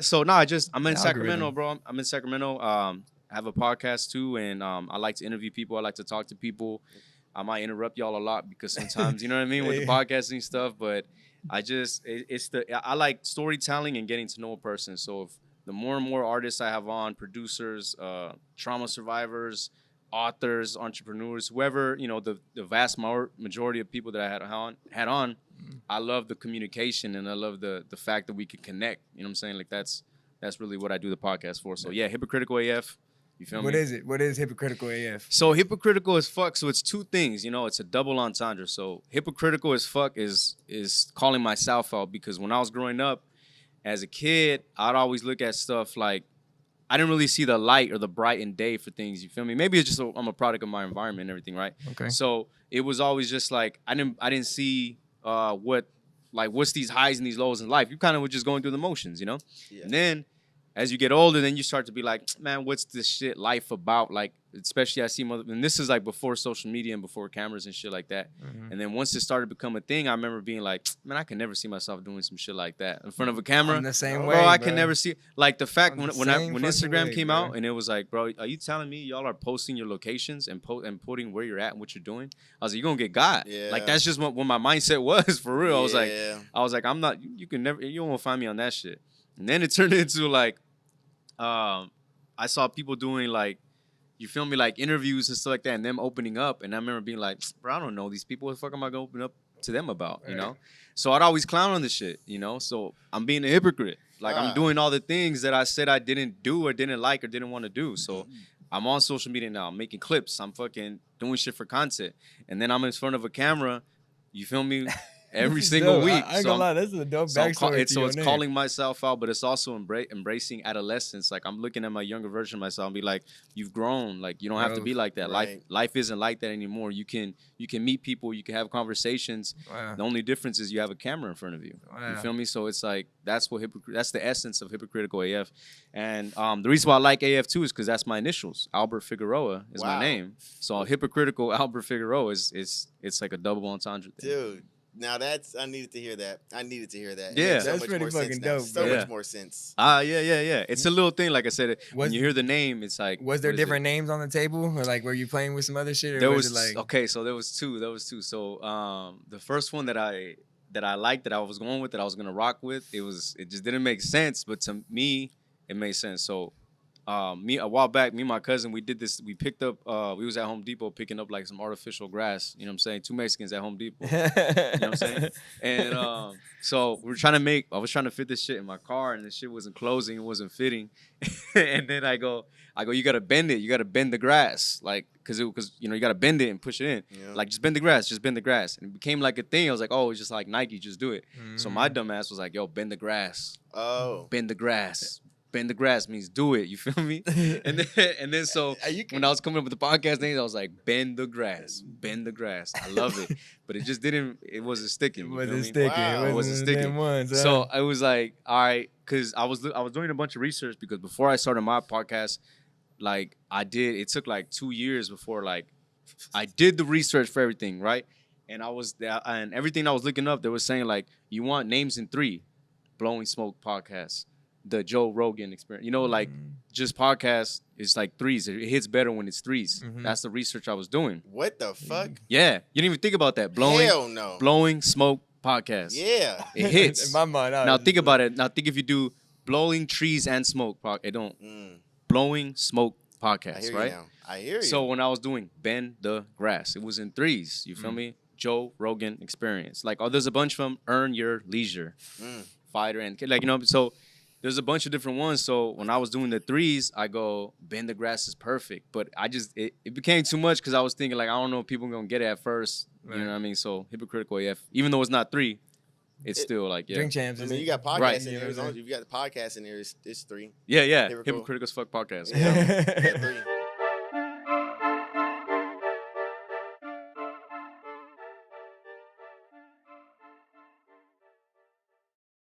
So no, I'm in The Sacramento, algorithm. bro. I'm in Sacramento. I have a podcast too, and I like to interview people. I like to talk to people. I might interrupt y'all a lot because sometimes, you know what I mean, with the Yeah. podcasting stuff. But I like storytelling and getting to know a person. So if the more and more artists I have on, producers, trauma survivors, authors, entrepreneurs, whoever, the vast majority of people that I had on, I love the communication and I love the fact that we can connect. You know what I'm saying? Like that's really what I do the podcast for. So yeah, hypocritical AF. You feel What me? is it? What is hypocritical AF? So hypocritical as fuck. So it's two things, it's a double entendre. So hypocritical as fuck is calling myself out because when I was growing up as a kid, I'd always look at stuff like I didn't really see the light or the bright and day for things. You feel me? Maybe it's just I'm a product of my environment and everything, right? Okay. So it was always just like I didn't see what's these highs and these lows in life. You kind of were just going through the motions, Yeah. And then as you get older, then you start to be like, man, what's this shit life about? Like, especially I see and this is like before social media and before cameras and shit like that. Mm-hmm. And then once it started to become a thing, I remember being like, man, I can never see myself doing some shit like that in front of a camera. I'm the same bro, way, I bro. can never see like the fact I'm the when same Instagram way, came bro. out and it was like, bro, are you telling me y'all are posting your locations and putting where you're at and what you're doing? I was like, you're gonna get got. Yeah. Like that's just what my mindset was for real. Yeah. I was like, I'm not. You can never. You won't find me on that shit. And then it turned into like, I saw people doing like, you feel me, like interviews and stuff like that, and them opening up. And I remember being like, bro, I don't know these people. What the fuck am I gonna open up to them about? You know? So I'd always clown on this shit. So I'm being a hypocrite. Like I'm doing all the things that I said I didn't do or didn't like or didn't want to do. So I'm on social media now. I'm making clips. I'm fucking doing shit for content. And then I'm in front of a camera. You feel me? Every single dope. week. I ain't gonna lie, this is a dope backstory. It's calling myself out, but it's also embracing adolescence. Like I'm looking at my younger version of myself and be like, you've grown. Like you don't have to be like that. Right. Life isn't like that anymore. You can meet people. You can have conversations. Wow. The only difference is you have a camera in front of you. Wow. You feel me? So it's like that's the essence of hypocritical AF. And the reason why I like AF too is because that's my initials. Albert Figueroa is my name. So hypocritical Albert Figueroa is it's like a double entendre thing. Dude. Now I needed to hear that. Yeah. It makes That's much pretty more fucking sense now. dope, So bro. much more sense. Yeah. It's a little thing. Like I said, when you hear the name, it's like. Was there what is different names on the table, or like were you playing with some other shit? Or There was was it like okay, so there was two. So the first one that I liked, that I was going with, that I was gonna rock with, it just didn't make sense, but to me it made sense. So a while back, me and my cousin, we did this. We picked up. We was at Home Depot picking up like some artificial grass. You know what I'm saying? Two Mexicans at Home Depot. You know what I'm saying? And so I was trying to fit this shit in my car, and the shit wasn't closing. It wasn't fitting. And then I go, you gotta bend it. You gotta bend the grass, like, cause you gotta bend it and push it in. Yeah. Like just bend the grass. And it became like a thing. I was like, oh, it's just like Nike, just do it. So my dumb ass was like, yo, bend the grass. Oh. Bend the grass. Bend the grass means do it. You feel me? And then so when I was coming up with the podcast names, I was like, bend the grass. I love it. But it just didn't. It wasn't sticking. it You wasn't feel me? sticking? Wow. It It wasn't wasn't sticking. them ones, huh? So I was like, all right, because I was doing a bunch of research, because before I started my podcast, like it took like 2 years before like I did the research for everything, right? And and everything I was looking up, they were saying like, you want names in 3, Blowing Smoke Podcast, the Joe Rogan Experience, like just podcast is like 3s. It hits better when it's 3s. That's the research I was doing. What the fuck? Yeah, you didn't even think about that. Hell no. Blowing Smoke Podcast. Yeah. It hits. In my mind, Now think about it. Now think if you do Blowing Trees and Smoke podcast, it don't. Blowing Smoke I Podcast, hear right? you now. I hear you. So when I was doing Bend the Grass, it was in 3s. You feel me? Joe Rogan Experience. Like, there's a bunch of them. Earn Your Leisure, Fighter, and like, so there's a bunch of different ones. So when I was doing the 3s, I go, Bend the Grass is perfect. But it became too much, because I was thinking like, I don't know if people are gonna get it at first. Right. You know what I mean? So hypocritical AF. Even though it's not 3, it's still like, yeah. Drink Champs. I Is mean, it? you got podcasts Right. in there. As long as you've got the podcast in there, it's 3. Yeah. Hypocritical. Hypocritical as fuck podcast. Yeah. 3.